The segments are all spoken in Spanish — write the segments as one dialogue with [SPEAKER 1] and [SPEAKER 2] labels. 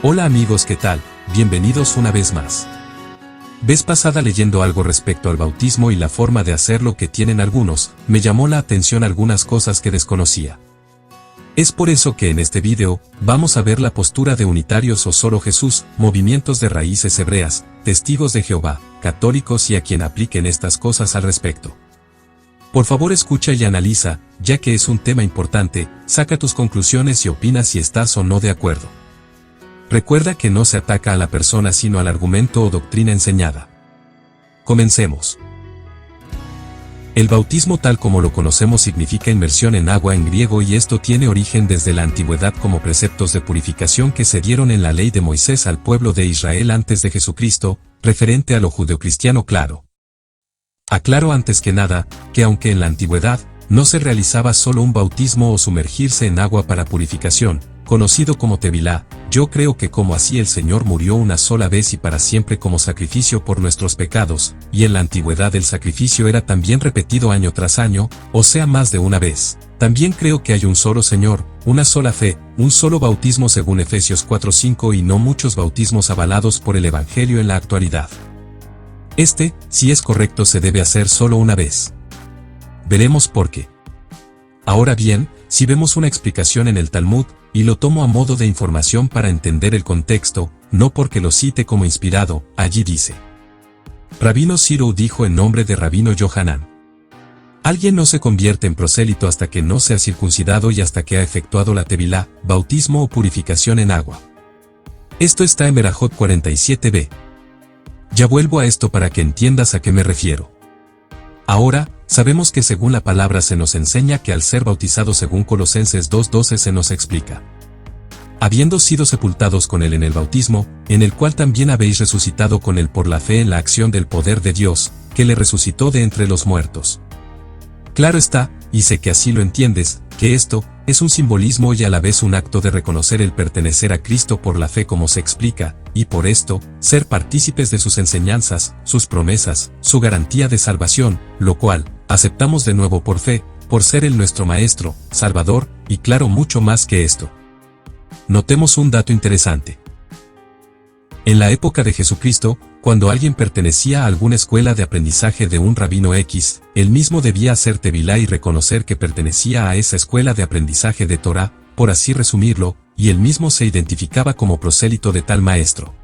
[SPEAKER 1] Hola amigos, ¿qué tal? Bienvenidos una vez más. Vez pasada leyendo algo respecto al bautismo y la forma de hacerlo que tienen algunos, me llamó la atención algunas cosas que desconocía. Es por eso que en este video, vamos a ver la postura de unitarios o solo Jesús, movimientos de raíces hebreas, testigos de Jehová, católicos y a quien apliquen estas cosas al respecto. Por favor escucha y analiza, ya que es un tema importante, saca tus conclusiones y opina si estás o no de acuerdo. Recuerda que no se ataca a la persona sino al argumento o doctrina enseñada. Comencemos. El bautismo tal como lo conocemos significa inmersión en agua en griego y esto tiene origen desde la antigüedad como preceptos de purificación que se dieron en la ley de Moisés al pueblo de Israel antes de Jesucristo, referente a lo judeocristiano claro. Aclaro antes que nada, que aunque en la antigüedad, no se realizaba solo un bautismo o sumergirse en agua para purificación, conocido como tevilá, yo creo que como así el Señor murió una sola vez y para siempre como sacrificio por nuestros pecados, y en la antigüedad el sacrificio era también repetido año tras año, o sea más de una vez. También creo que hay un solo Señor, una sola fe, un solo bautismo según Efesios 4:5 y no muchos bautismos avalados por el Evangelio en la actualidad. Si es correcto, se debe hacer solo una vez. Veremos por qué. Ahora bien, si vemos una explicación en el Talmud, y lo tomo a modo de información para entender el contexto, no porque lo cite como inspirado, allí dice. Rabino Sirou dijo en nombre de Rabino Yohanan. Alguien no se convierte en prosélito hasta que no sea circuncidado y hasta que ha efectuado la tevilá, bautismo o purificación en agua. Esto está en Berajot 47b. Ya vuelvo a esto para que entiendas a qué me refiero. Ahora, sabemos que según la palabra se nos enseña que al ser bautizados según Colosenses 2:12 se nos explica. Habiendo sido sepultados con él en el bautismo, en el cual también habéis resucitado con él por la fe en la acción del poder de Dios, que le resucitó de entre los muertos. Claro está, y sé que así lo entiendes, que esto es un simbolismo y a la vez un acto de reconocer el pertenecer a Cristo por la fe como se explica, y por esto, ser partícipes de sus enseñanzas, sus promesas, su garantía de salvación, lo cual, aceptamos de nuevo por fe, por ser Él nuestro Maestro, Salvador, y claro mucho más que esto. Notemos un dato interesante. En la época de Jesucristo, cuando alguien pertenecía a alguna escuela de aprendizaje de un rabino X, él mismo debía hacer tevilá y reconocer que pertenecía a esa escuela de aprendizaje de Torá, por así resumirlo, y él mismo se identificaba como prosélito de tal maestro.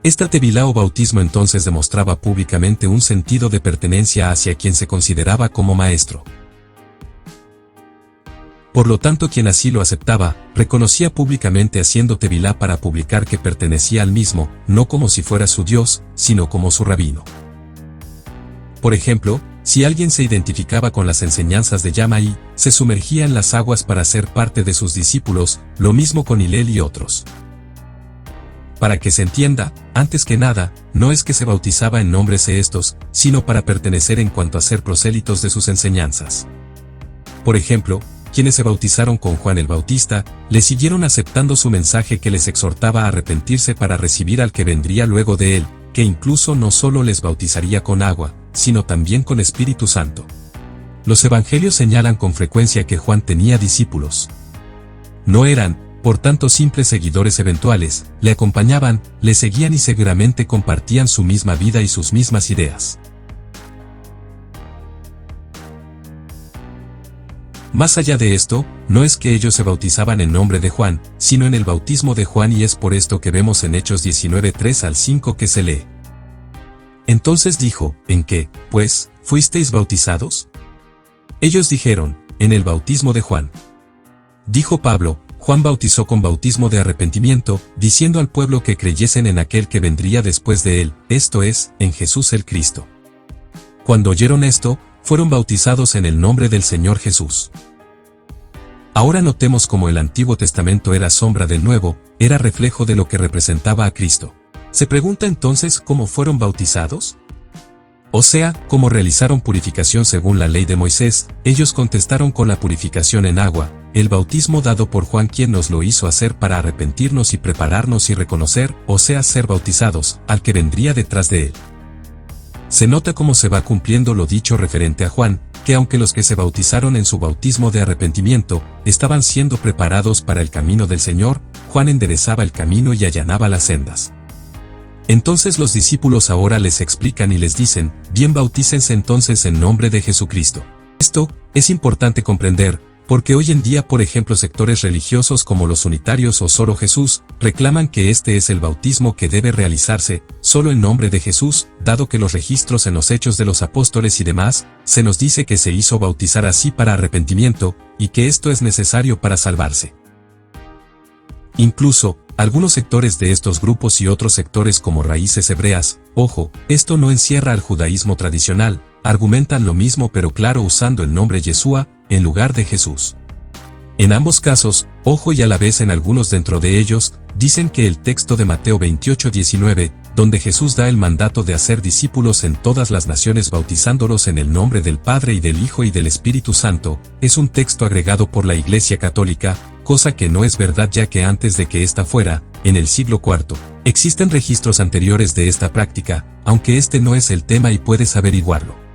[SPEAKER 1] Esta tevilá o bautismo entonces demostraba públicamente un sentido de pertenencia hacia quien se consideraba como maestro. Por lo tanto, quien así lo aceptaba, reconocía públicamente haciendo tevilá para publicar que pertenecía al mismo, no como si fuera su Dios, sino como su rabino. Por ejemplo, si alguien se identificaba con las enseñanzas de Yamai, se sumergía en las aguas para ser parte de sus discípulos, lo mismo con Hillel y otros. Para que se entienda, antes que nada, no es que se bautizaba en nombres de estos, sino para pertenecer en cuanto a ser prosélitos de sus enseñanzas. Por ejemplo, quienes se bautizaron con Juan el Bautista, le siguieron aceptando su mensaje que les exhortaba a arrepentirse para recibir al que vendría luego de él, que incluso no solo les bautizaría con agua, sino también con Espíritu Santo. Los evangelios señalan con frecuencia que Juan tenía discípulos. No eran, por tanto, simples seguidores eventuales, le acompañaban, le seguían y seguramente compartían su misma vida y sus mismas ideas. Más allá de esto, no es que ellos se bautizaban en nombre de Juan, sino en el bautismo de Juan y es por esto que vemos en Hechos 19:3-5 que se lee. Entonces dijo, ¿en qué, pues, fuisteis bautizados? Ellos dijeron, en el bautismo de Juan. Dijo Pablo, Juan bautizó con bautismo de arrepentimiento, diciendo al pueblo que creyesen en aquel que vendría después de él, esto es, en Jesús el Cristo. Cuando oyeron esto, fueron bautizados en el nombre del Señor Jesús. Ahora notemos cómo el Antiguo Testamento era sombra del Nuevo, era reflejo de lo que representaba a Cristo. Se pregunta entonces cómo fueron bautizados. O sea, cómo realizaron purificación según la ley de Moisés, ellos contestaron con la purificación en agua, el bautismo dado por Juan quien nos lo hizo hacer para arrepentirnos y prepararnos y reconocer, o sea ser bautizados, al que vendría detrás de él. Se nota cómo se va cumpliendo lo dicho referente a Juan, que aunque los que se bautizaron en su bautismo de arrepentimiento, estaban siendo preparados para el camino del Señor, Juan enderezaba el camino y allanaba las sendas. Entonces los discípulos ahora les explican y les dicen, bien, bautícense entonces en nombre de Jesucristo. Esto es importante comprender, porque hoy en día, por ejemplo, sectores religiosos como los unitarios o Solo Jesús, reclaman que este es el bautismo que debe realizarse, solo en nombre de Jesús, dado que los registros en los Hechos de los Apóstoles y demás, se nos dice que se hizo bautizar así para arrepentimiento, y que esto es necesario para salvarse. Incluso, algunos sectores de estos grupos y otros sectores como raíces hebreas, ojo, esto no encierra al judaísmo tradicional, argumentan lo mismo pero claro usando el nombre Yeshua, en lugar de Jesús. En ambos casos, ojo, y a la vez en algunos dentro de ellos, dicen que el texto de Mateo 28:19, donde Jesús da el mandato de hacer discípulos en todas las naciones bautizándolos en el nombre del Padre y del Hijo y del Espíritu Santo, es un texto agregado por la Iglesia Católica, cosa que no es verdad ya que antes de que ésta fuera, en el siglo IV, existen registros anteriores de esta práctica, aunque este no es el tema y puedes averiguarlo.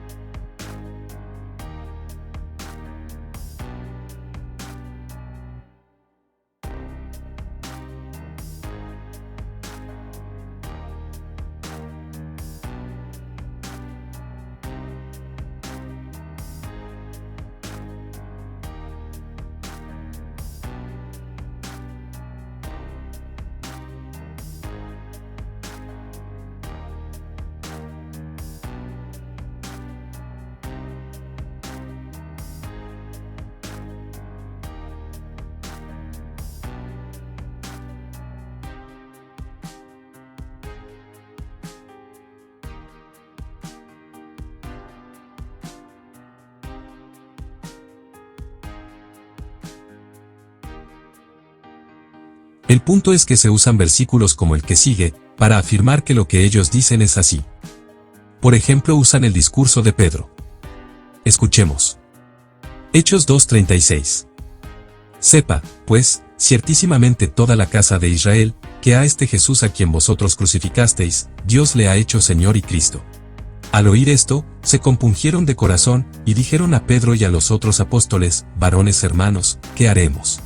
[SPEAKER 1] El punto es que se usan versículos como el que sigue, para afirmar que lo que ellos dicen es así. Por ejemplo, usan el discurso de Pedro. Escuchemos. Hechos 2:36. Sepa, pues, ciertísimamente toda la casa de Israel, que a este Jesús a quien vosotros crucificasteis, Dios le ha hecho Señor y Cristo. Al oír esto, se compungieron de corazón, y dijeron a Pedro y a los otros apóstoles, varones hermanos, ¿qué haremos?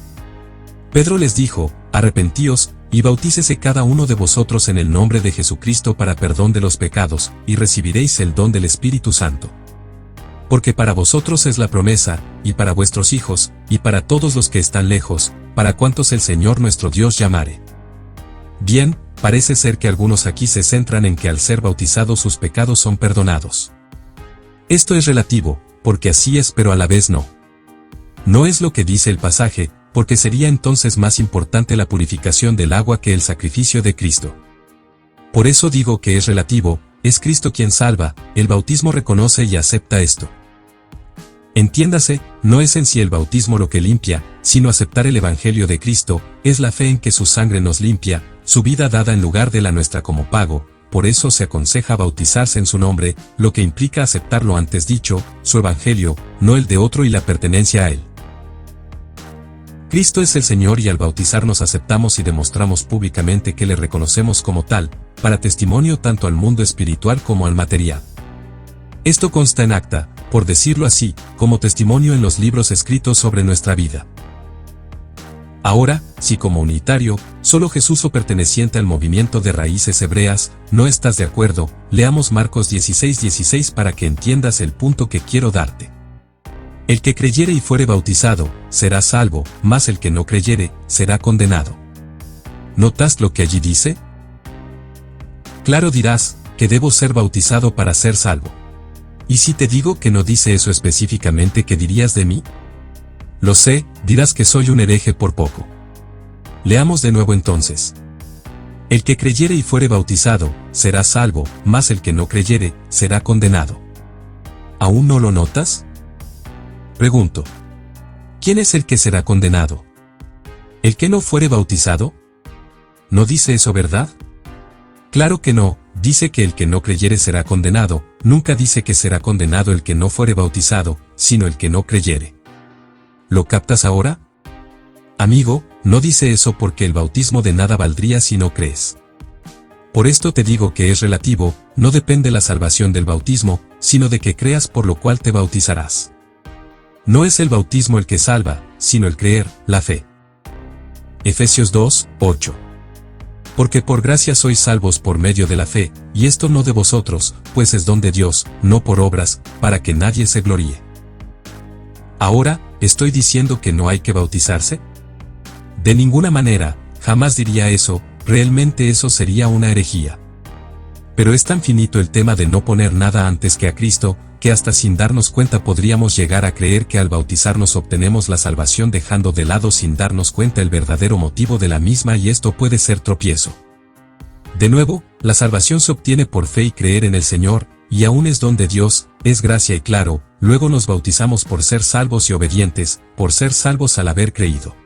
[SPEAKER 1] Pedro les dijo, arrepentíos, y bautícese cada uno de vosotros en el nombre de Jesucristo para perdón de los pecados, y recibiréis el don del Espíritu Santo. Porque para vosotros es la promesa, y para vuestros hijos, y para todos los que están lejos, para cuantos el Señor nuestro Dios llamare. Bien, parece ser que algunos aquí se centran en que al ser bautizados sus pecados son perdonados. Esto es relativo, porque así es pero a la vez no. No es lo que dice el pasaje, porque sería entonces más importante la purificación del agua que el sacrificio de Cristo. Por eso digo que es relativo, es Cristo quien salva, el bautismo reconoce y acepta esto. Entiéndase, no es en sí el bautismo lo que limpia, sino aceptar el Evangelio de Cristo, es la fe en que su sangre nos limpia, su vida dada en lugar de la nuestra como pago, por eso se aconseja bautizarse en su nombre, lo que implica aceptar lo antes dicho, su Evangelio, no el de otro y la pertenencia a él. Cristo es el Señor y al bautizarnos aceptamos y demostramos públicamente que le reconocemos como tal, para testimonio tanto al mundo espiritual como al material. Esto consta en acta, por decirlo así, como testimonio en los libros escritos sobre nuestra vida. Ahora, si como unitario, solo Jesús o perteneciente al movimiento de raíces hebreas, no estás de acuerdo, leamos Marcos 16:16 para que entiendas el punto que quiero darte. El que creyere y fuere bautizado, será salvo, mas el que no creyere, será condenado. ¿Notas lo que allí dice? Claro, dirás, que debo ser bautizado para ser salvo. ¿Y si te digo que no dice eso específicamente, qué dirías de mí? Lo sé, dirás que soy un hereje por poco. Leamos de nuevo entonces. El que creyere y fuere bautizado, será salvo, mas el que no creyere, será condenado. ¿Aún no lo notas? Pregunto. ¿Quién es el que será condenado? ¿El que no fuere bautizado? ¿No dice eso, verdad? Claro que no, dice que el que no creyere será condenado, nunca dice que será condenado el que no fuere bautizado, sino el que no creyere. ¿Lo captas ahora? Amigo, no dice eso porque el bautismo de nada valdría si no crees. Por esto te digo que es relativo, no depende la salvación del bautismo, sino de que creas por lo cual te bautizarás. No es el bautismo el que salva, sino el creer, la fe. Efesios 2, 8. Porque por gracia sois salvos por medio de la fe, y esto no de vosotros, pues es don de Dios, no por obras, para que nadie se gloríe. Ahora, ¿estoy diciendo que no hay que bautizarse? De ninguna manera, jamás diría eso, realmente eso sería una herejía. Pero es tan finito el tema de no poner nada antes que a Cristo, que hasta sin darnos cuenta podríamos llegar a creer que al bautizarnos obtenemos la salvación dejando de lado sin darnos cuenta el verdadero motivo de la misma, y esto puede ser tropiezo. De nuevo, la salvación se obtiene por fe y creer en el Señor, y aún es don de Dios, es gracia y claro, luego nos bautizamos por ser salvos y obedientes, por ser salvos al haber creído.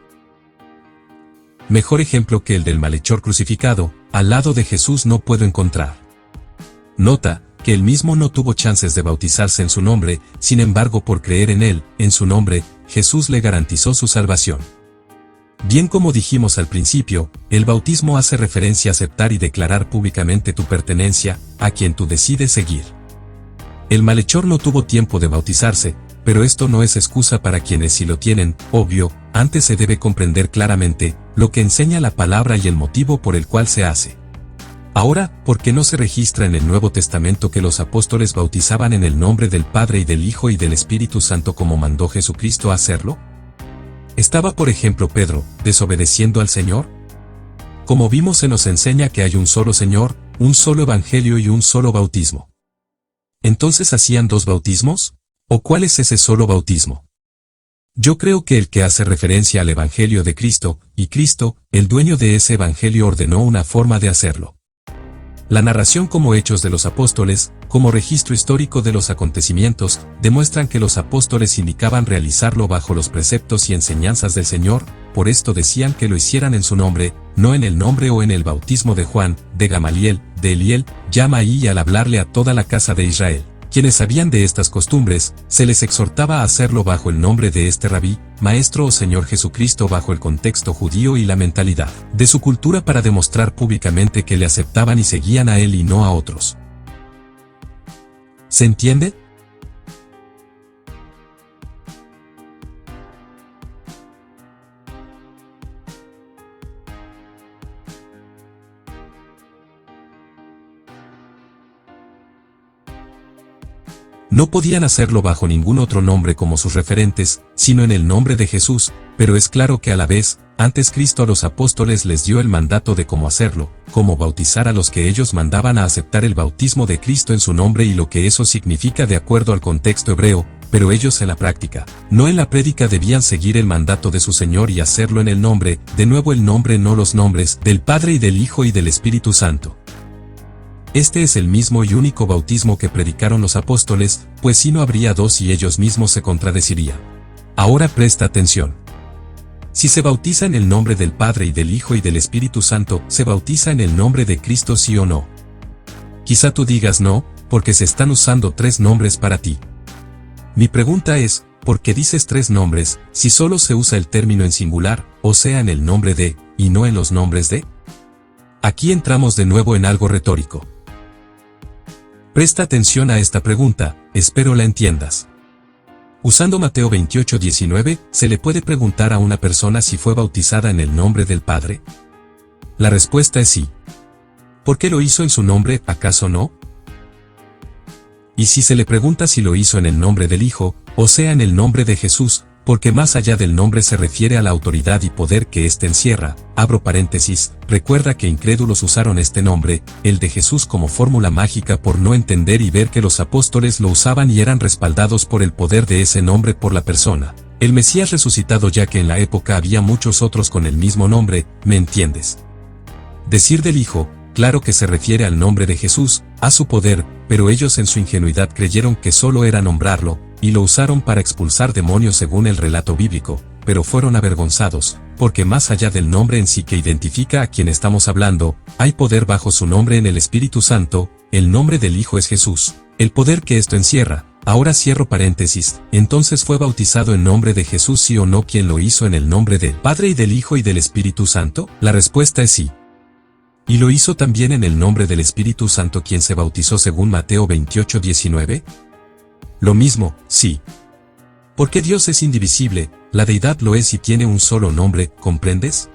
[SPEAKER 1] Mejor ejemplo que el del malhechor crucificado, al lado de Jesús no puedo encontrar. Nota, que él mismo no tuvo chances de bautizarse en su nombre, sin embargo por creer en él, en su nombre, Jesús le garantizó su salvación. Bien como dijimos al principio, el bautismo hace referencia a aceptar y declarar públicamente tu pertenencia, a quien tú decides seguir. El malhechor no tuvo tiempo de bautizarse, pero esto no es excusa para quienes sí lo tienen, obvio, antes se debe comprender claramente, lo que enseña la palabra y el motivo por el cual se hace. Ahora, ¿por qué no se registra en el Nuevo Testamento que los apóstoles bautizaban en el nombre del Padre y del Hijo y del Espíritu Santo como mandó Jesucristo a hacerlo? ¿Estaba por ejemplo Pedro, desobedeciendo al Señor? Como vimos se nos enseña que hay un solo Señor, un solo Evangelio y un solo bautismo. ¿Entonces hacían dos bautismos? ¿O cuál es ese solo bautismo? Yo creo que el que hace referencia al Evangelio de Cristo, y Cristo, el dueño de ese Evangelio ordenó una forma de hacerlo. La narración como hechos de los apóstoles, como registro histórico de los acontecimientos, demuestran que los apóstoles indicaban realizarlo bajo los preceptos y enseñanzas del Señor, por esto decían que lo hicieran en su nombre, no en el nombre o en el bautismo de Juan, de Gamaliel, de Eliel, llama ahí y al hablarle a toda la casa de Israel. Quienes sabían de estas costumbres, se les exhortaba a hacerlo bajo el nombre de este rabí, maestro o Señor Jesucristo bajo el contexto judío y la mentalidad de su cultura para demostrar públicamente que le aceptaban y seguían a él y no a otros. ¿Se entiende? No podían hacerlo bajo ningún otro nombre como sus referentes, sino en el nombre de Jesús, pero es claro que a la vez, antes Cristo a los apóstoles les dio el mandato de cómo hacerlo, cómo bautizar a los que ellos mandaban a aceptar el bautismo de Cristo en su nombre y lo que eso significa de acuerdo al contexto hebreo, pero ellos en la práctica, no en la prédica debían seguir el mandato de su Señor y hacerlo en el nombre, de nuevo el nombre no los nombres, del Padre y del Hijo y del Espíritu Santo. Este es el mismo y único bautismo que predicaron los apóstoles, pues si no habría dos y ellos mismos se contradecirían. Ahora presta atención. Si se bautiza en el nombre del Padre y del Hijo y del Espíritu Santo, ¿se bautiza en el nombre de Cristo sí o no? Quizá tú digas no, porque se están usando tres nombres para ti. Mi pregunta es, ¿por qué dices tres nombres, si solo se usa el término en singular, o sea en el nombre de, y no en los nombres de? Aquí entramos de nuevo en algo retórico. Presta atención a esta pregunta, espero la entiendas. Usando Mateo 28:19, ¿se le puede preguntar a una persona si fue bautizada en el nombre del Padre? La respuesta es sí. ¿Por qué lo hizo en su nombre, acaso no? Y si se le pregunta si lo hizo en el nombre del Hijo, o sea en el nombre de Jesús, porque más allá del nombre se refiere a la autoridad y poder que éste encierra, abro paréntesis, recuerda que incrédulos usaron este nombre, el de Jesús como fórmula mágica por no entender y ver que los apóstoles lo usaban y eran respaldados por el poder de ese nombre por la persona, el Mesías resucitado, ya que en la época había muchos otros con el mismo nombre, ¿me entiendes? Decir del Hijo, claro que se refiere al nombre de Jesús, a su poder, pero ellos en su ingenuidad creyeron que solo era nombrarlo, y lo usaron para expulsar demonios según el relato bíblico, pero fueron avergonzados, porque más allá del nombre en sí que identifica a quien estamos hablando, hay poder bajo su nombre en el Espíritu Santo, el nombre del Hijo es Jesús, el poder que esto encierra. Ahora cierro paréntesis, entonces ¿fue bautizado en nombre de Jesús sí o no quien lo hizo en el nombre del Padre y del Hijo y del Espíritu Santo? La respuesta es sí. ¿Y lo hizo también en el nombre del Espíritu Santo quien se bautizó según Mateo 28:19? Lo mismo, sí. Porque Dios es indivisible, la deidad lo es y tiene un solo nombre, ¿comprendes?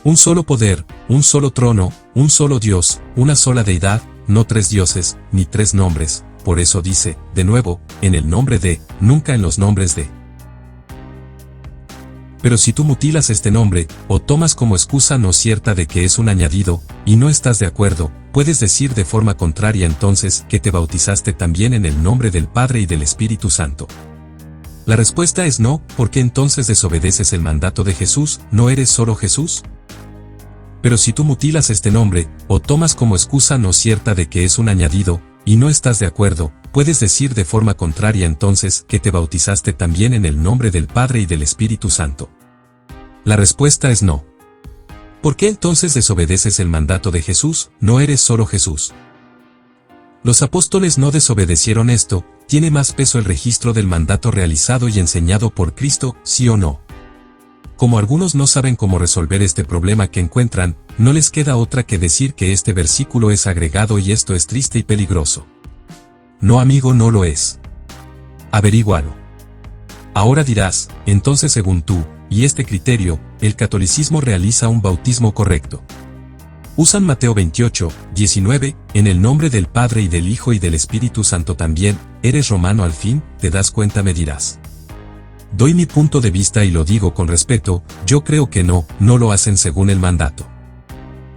[SPEAKER 1] Un solo poder, un solo trono, un solo Dios, una sola deidad, no tres dioses, ni tres nombres. Por eso dice, de nuevo, en el nombre de, nunca en los nombres de. Pero si tú mutilas este nombre, o tomas como excusa no cierta de que es un añadido, y no estás de acuerdo, puedes decir de forma contraria entonces que te bautizaste también en el nombre del Padre y del Espíritu Santo. La respuesta es no, porque entonces desobedeces el mandato de Jesús, ¿no eres solo Jesús? Pero si tú mutilas este nombre, o tomas como excusa no cierta de que es un añadido, y no estás de acuerdo, puedes decir de forma contraria entonces que te bautizaste también en el nombre del Padre y del Espíritu Santo. La respuesta es no. ¿Por qué entonces desobedeces el mandato de Jesús? ¿No eres solo Jesús? Los apóstoles no desobedecieron esto, ¿tiene más peso el registro del mandato realizado y enseñado por Cristo, sí o no? Como algunos no saben cómo resolver este problema que encuentran, no les queda otra que decir que este versículo es agregado y esto es triste y peligroso. No, amigo, no lo es. Averígualo. Ahora dirás, entonces según tú, y este criterio, el catolicismo realiza un bautismo correcto. Usan Mateo 28, 19, en el nombre del Padre y del Hijo y del Espíritu Santo también, ¿eres romano al fin? ¿Te das cuenta? Me dirás. Doy mi punto de vista y lo digo con respeto, yo creo que no lo hacen según el mandato.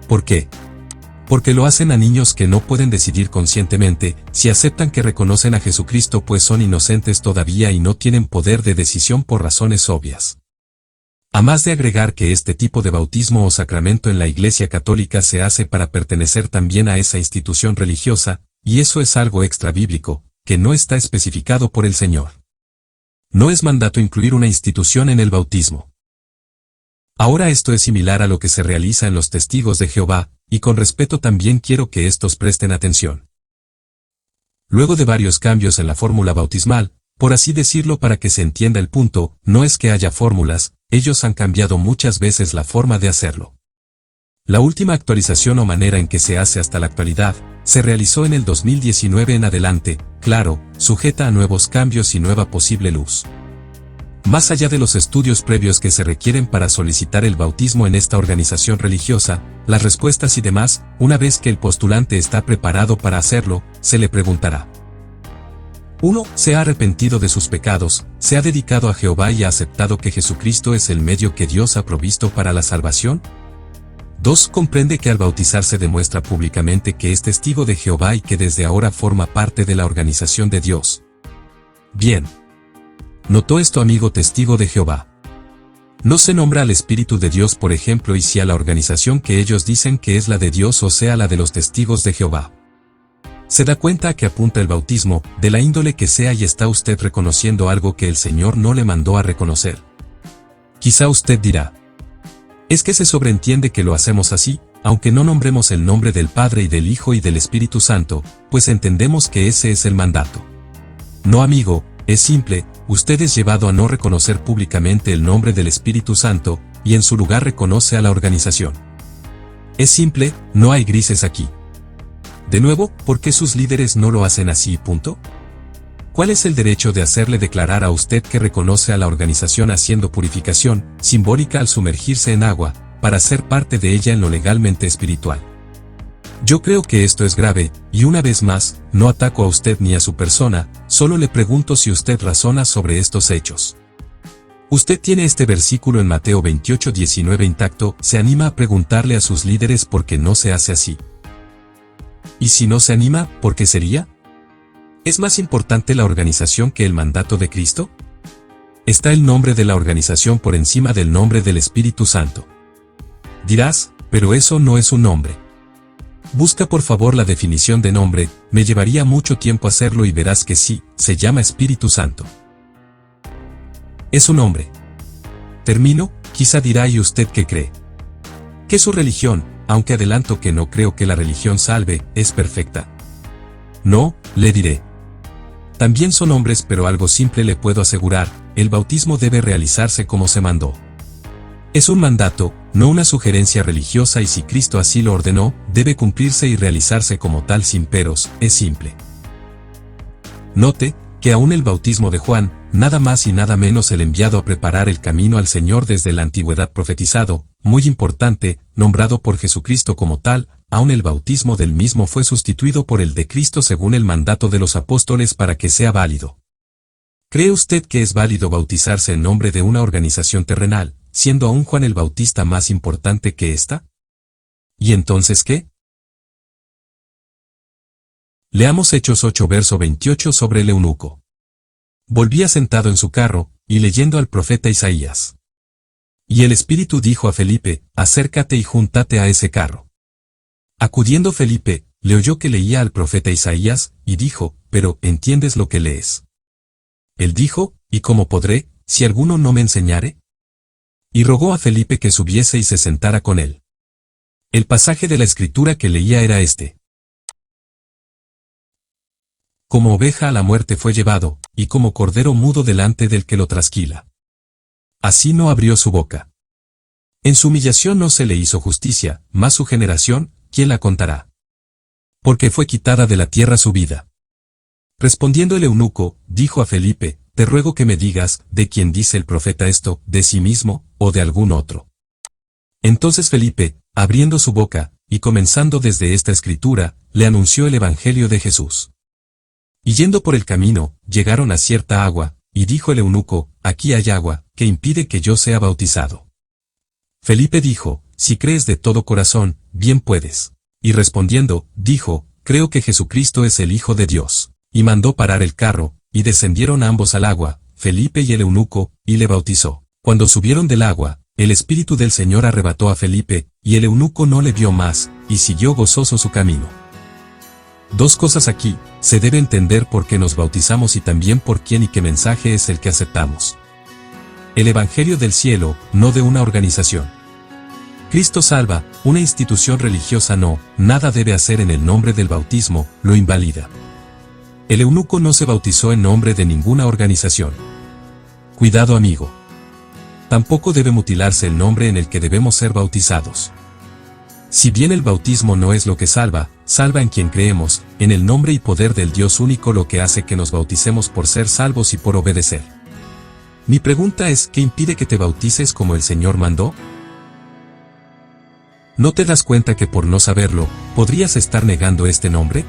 [SPEAKER 1] ¿Por qué? Porque lo hacen a niños que no pueden decidir conscientemente, si aceptan que reconocen a Jesucristo pues son inocentes todavía y no tienen poder de decisión por razones obvias. A más de agregar que este tipo de bautismo o sacramento en la Iglesia Católica se hace para pertenecer también a esa institución religiosa, y eso es algo extra bíblico, que no está especificado por el Señor. No es mandato incluir una institución en el bautismo. Ahora esto es similar a lo que se realiza en los testigos de Jehová, y con respeto también quiero que estos presten atención. Luego de varios cambios en la fórmula bautismal, por así decirlo para que se entienda el punto, no es que haya fórmulas, ellos han cambiado muchas veces la forma de hacerlo. La última actualización o manera en que se hace hasta la actualidad, se realizó en el 2019 en adelante, claro, sujeta a nuevos cambios y nueva posible luz. Más allá de los estudios previos que se requieren para solicitar el bautismo en esta organización religiosa, las respuestas y demás, una vez que el postulante está preparado para hacerlo, se le preguntará. 1. ¿Se ha arrepentido de sus pecados, se ha dedicado a Jehová y ha aceptado que Jesucristo es el medio que Dios ha provisto para la salvación? 2. ¿Comprende que al bautizarse demuestra públicamente que es testigo de Jehová y que desde ahora forma parte de la organización de Dios? Bien. ¿Notó esto, amigo testigo de Jehová? No se nombra al Espíritu de Dios, por ejemplo, y sí a la organización que ellos dicen que es la de Dios o sea la de los testigos de Jehová. Se da cuenta a que apunta el bautismo, de la índole que sea, y está usted reconociendo algo que el Señor no le mandó a reconocer. Quizá usted dirá, es que se sobreentiende que lo hacemos así, aunque no nombremos el nombre del Padre y del Hijo y del Espíritu Santo, pues entendemos que ese es el mandato. No, amigo, es simple, usted es llevado a no reconocer públicamente el nombre del Espíritu Santo, y en su lugar reconoce a la organización. Es simple, no hay grises aquí. De nuevo, ¿por qué sus líderes no lo hacen así? Punto. ¿Cuál es el derecho de hacerle declarar a usted que reconoce a la organización haciendo purificación, simbólica al sumergirse en agua, para ser parte de ella en lo legalmente espiritual? Yo creo que esto es grave, y una vez más, no ataco a usted ni a su persona, solo le pregunto si usted razona sobre estos hechos. Usted tiene este versículo en Mateo 28, 19 intacto, se anima a preguntarle a sus líderes por qué no se hace así. ¿Y si no se anima, por qué sería? ¿Es más importante la organización que el mandato de Cristo? Está el nombre de la organización por encima del nombre del Espíritu Santo. Dirás, pero eso no es un nombre. Busca por favor la definición de nombre, me llevaría mucho tiempo hacerlo y verás que sí, se llama Espíritu Santo. Es un nombre. Termino, quizá dirá, ¿y usted qué cree? Que su religión, aunque adelanto que no creo que la religión salve, es perfecta. No, le diré. También son hombres, pero algo simple le puedo asegurar, el bautismo debe realizarse como se mandó. Es un mandato, no una sugerencia religiosa, y si Cristo así lo ordenó, debe cumplirse y realizarse como tal sin peros, es simple. Note, que aún el bautismo de Juan, nada más y nada menos el enviado a preparar el camino al Señor desde la antigüedad profetizado, muy importante, nombrado por Jesucristo como tal, aun el bautismo del mismo fue sustituido por el de Cristo según el mandato de los apóstoles para que sea válido. ¿Cree usted que es válido bautizarse en nombre de una organización terrenal, siendo aún Juan el Bautista más importante que ésta? ¿Y entonces qué? Leamos Hechos 8 verso 28 sobre el eunuco. Volvía sentado en su carro, y leyendo al profeta Isaías. Y el Espíritu dijo a Felipe, acércate y júntate a ese carro. Acudiendo Felipe, le oyó que leía al profeta Isaías, y dijo, pero, ¿entiendes lo que lees? Él dijo, ¿y cómo podré, si alguno no me enseñare? Y rogó a Felipe que subiese y se sentara con él. El pasaje de la Escritura que leía era este. Como oveja a la muerte fue llevado, y como cordero mudo delante del que lo trasquila. Así no abrió su boca. En su humillación no se le hizo justicia, mas su generación, ¿quién la contará? Porque fue quitada de la tierra su vida. Respondiendo el eunuco, dijo a Felipe, te ruego que me digas, ¿de quién dice el profeta esto, de sí mismo, o de algún otro? Entonces Felipe, abriendo su boca, y comenzando desde esta escritura, le anunció el evangelio de Jesús. Y yendo por el camino, llegaron a cierta agua, y dijo el eunuco, aquí hay agua, que impide que yo sea bautizado. Felipe dijo, si crees de todo corazón, bien puedes. Y respondiendo, dijo, creo que Jesucristo es el Hijo de Dios. Y mandó parar el carro, y descendieron ambos al agua, Felipe y el eunuco, y le bautizó. Cuando subieron del agua, el Espíritu del Señor arrebató a Felipe, y el eunuco no le vio más, y siguió gozoso su camino. Dos cosas aquí, se debe entender por qué nos bautizamos y también por quién y qué mensaje es el que aceptamos. El Evangelio del cielo, no de una organización. Cristo salva, una institución religiosa no, nada debe hacer en el nombre del bautismo, lo invalida. El eunuco no se bautizó en nombre de ninguna organización. Cuidado amigo. Tampoco debe mutilarse el nombre en el que debemos ser bautizados. Si bien el bautismo no es lo que salva, salva en quien creemos, en el nombre y poder del Dios único lo que hace que nos bauticemos por ser salvos y por obedecer. Mi pregunta es, ¿qué impide que te bautices como el Señor mandó? ¿No te das cuenta que por no saberlo, podrías estar negando este nombre?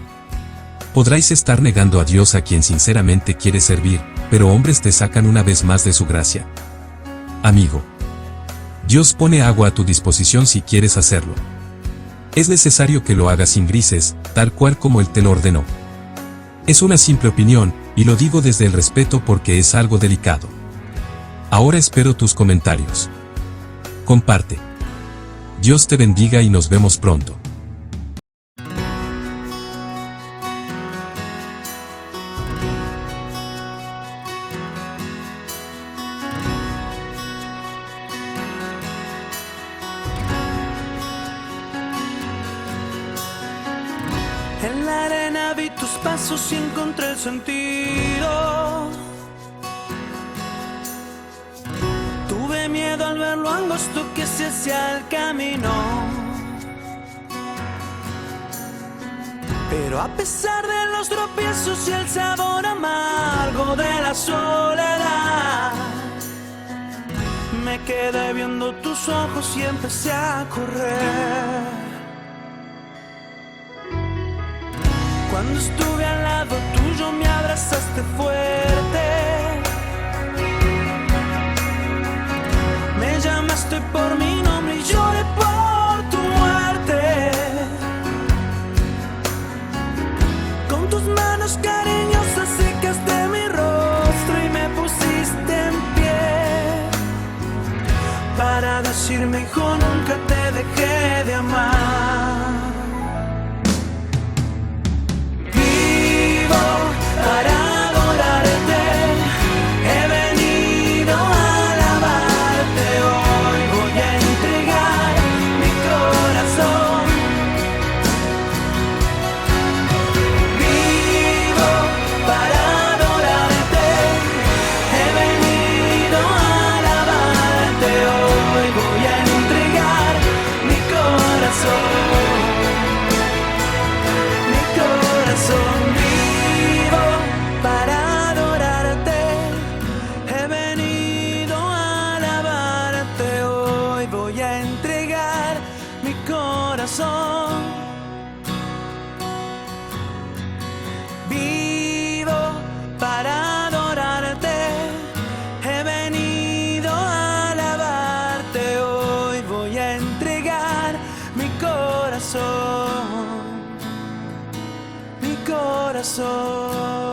[SPEAKER 1] Podráis estar negando a Dios a quien sinceramente quieres servir, pero hombres te sacan una vez más de su gracia. Amigo. Dios pone agua a tu disposición si quieres hacerlo. Es necesario que lo hagas sin grises, tal cual como Él te lo ordenó. Es una simple opinión, y lo digo desde el respeto porque es algo delicado. Ahora espero tus comentarios. Comparte. Dios te bendiga y nos vemos pronto.
[SPEAKER 2] En la arena vi tus pasos y encontré el sentido. Tuve miedo al ver lo angosto que se hacía el camino. Pero a pesar de los tropiezos y el sabor amargo de la soledad, me quedé viendo tus ojos y empecé a correr. Cuando estuve al lado tuyo me abrazaste fuerte. Me llamaste por mi nombre y lloré por tu muerte. Con tus manos cariñosas secaste mi rostro y me pusiste en pie para decirme, hijo, nunca te dejé de amar. Para adorarte, he venido a alabarte. Hoy voy a entregar mi corazón. Vivo para adorarte, he venido a alabarte. Hoy voy a entregar mi corazón. corazón, mi corazón.